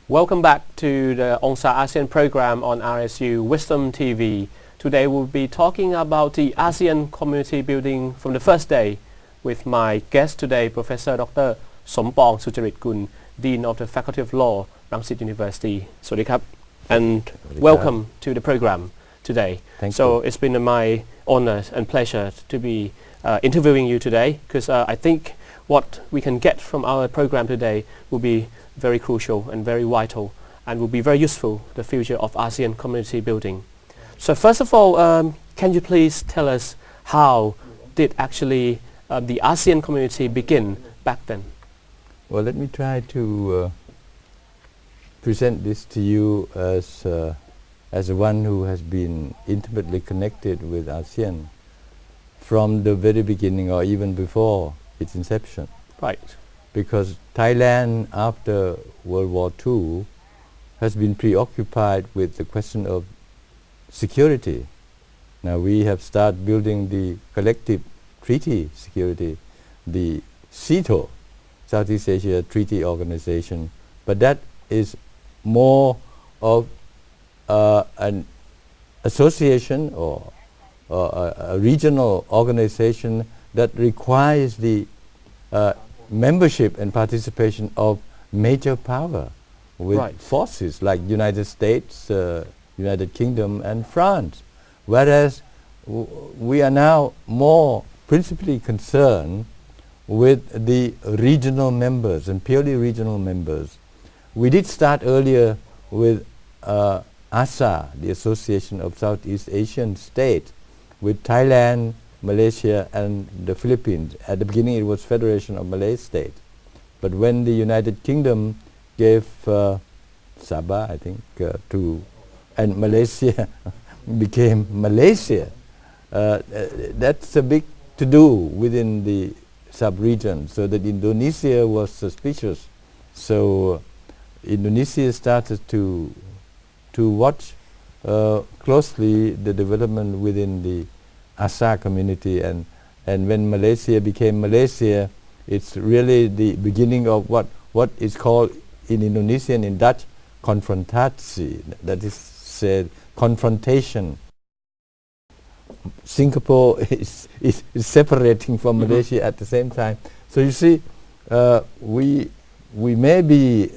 Welcome back to the ONSA ASEAN program on RSU Wisdom TV. Today we'll be talking about the ASEAN community building from the first day with my guest today, Professor Dr. Sompong Sucharitkul, Dean of the Faculty of Law, Rangsit University. Sawadee and welcome to the program today. Thank you. It's been my honor and pleasure to be interviewing you today because I think what we can get from our program today will be very crucial and very vital and will be very useful for the future of ASEAN community building. So first of all, can you please tell us how did actually the ASEAN community begin back then? Well, let me try to present this to you as one who has been intimately connected with ASEAN from the very beginning or even before its inception. Right. Because Thailand after World War II has been preoccupied with the question of security. Now we have started building the collective treaty security, the SEATO, Southeast Asia Treaty Organization, but that is more of an association or a regional organization that requires the membership and participation of major power with forces like United States, United Kingdom and France. Whereas we are now more principally concerned with the regional members and purely regional members. We did start earlier with ASA, the Association of Southeast Asian States, with Thailand, Malaysia and the Philippines. At the beginning it was Federation of Malay States. But when the United Kingdom gave Sabah, I think, and Malaysia became Malaysia, that's a big to-do within the sub-region, so that Indonesia was suspicious. So Indonesia started to watch closely the development within the ASA community, and when Malaysia became Malaysia, it's really the beginning of what is called in Indonesian, in Dutch, confrontatie, that is said confrontation. Singapore is separating from Malaysia at the same time. So you see, we may be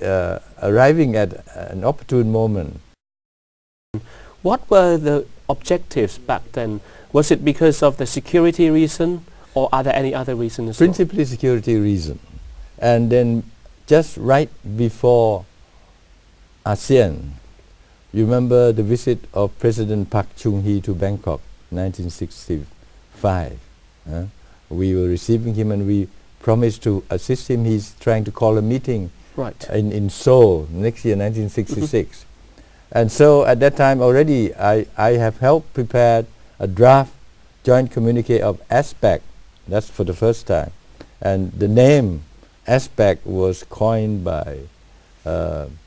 arriving at an opportune moment. What were the objectives back then? Was it because of the security reason or are there any other reasons? Principally security reason. And then just right before ASEAN, you remember the visit of President Park Chung-hee to Bangkok, 1965. We were receiving him and we promised to assist him. He's trying to call a meeting in Seoul next year, 1966. And so at that time already I have helped prepare a draft joint communique of ASPEC. That's for the first time. And the name ASPEC was coined by the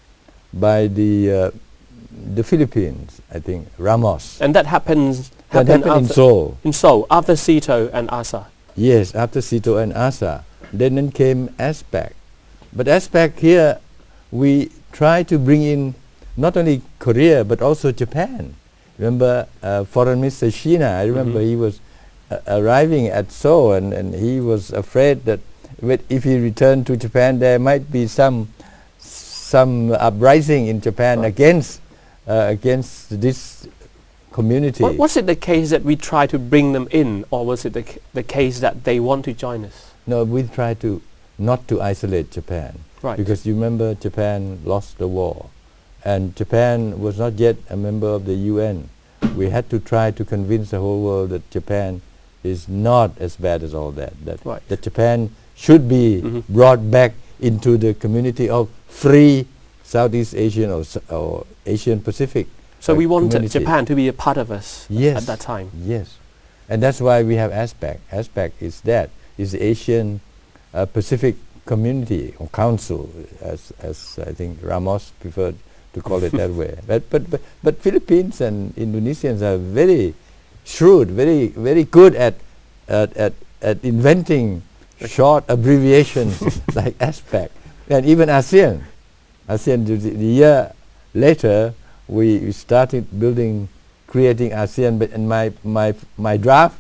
Philippines, I think, Ramos. And that happened in Seoul. In Seoul, after SEATO and ASA. Yes, after SEATO and ASA. Then came ASPEC. But ASPEC here, we try to bring in not only Korea, but also Japan. Remember Foreign Minister Shina, I remember he was arriving at Seoul and he was afraid that if he returned to Japan, there might be some uprising in Japan against this community. Was it the case that we try to bring them in, or was it the case that they want to join us? No, we try to not to isolate Japan. Because you remember Japan lost the war. And Japan was not yet a member of the UN. We had to try to convince the whole world that Japan is not as bad as all that. That Japan should be brought back into the community of free Southeast Asian or Asian Pacific. So we wanted Japan to be a part of us at that time. Yes. And that's why we have ASPEC. ASPEC is the Asian Pacific Community or Council, as I think Ramos preferred to call it that way. But Philippines and Indonesians are very shrewd, very good at inventing short abbreviations like ASPEC, and even ASEAN. ASEAN, the year later, we started creating ASEAN, but in my draft,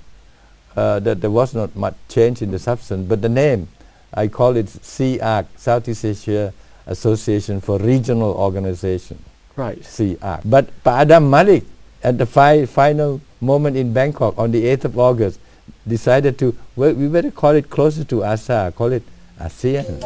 that there was not much change in the substance, but the name, I call it CARC, Southeast Asia Association for Regional Organization. Right. CARC. But Pa Adam Malik, at the final moment in Bangkok on the 8th of August, decided to, well, we better call it closer to ASEAN, call it ASEAN.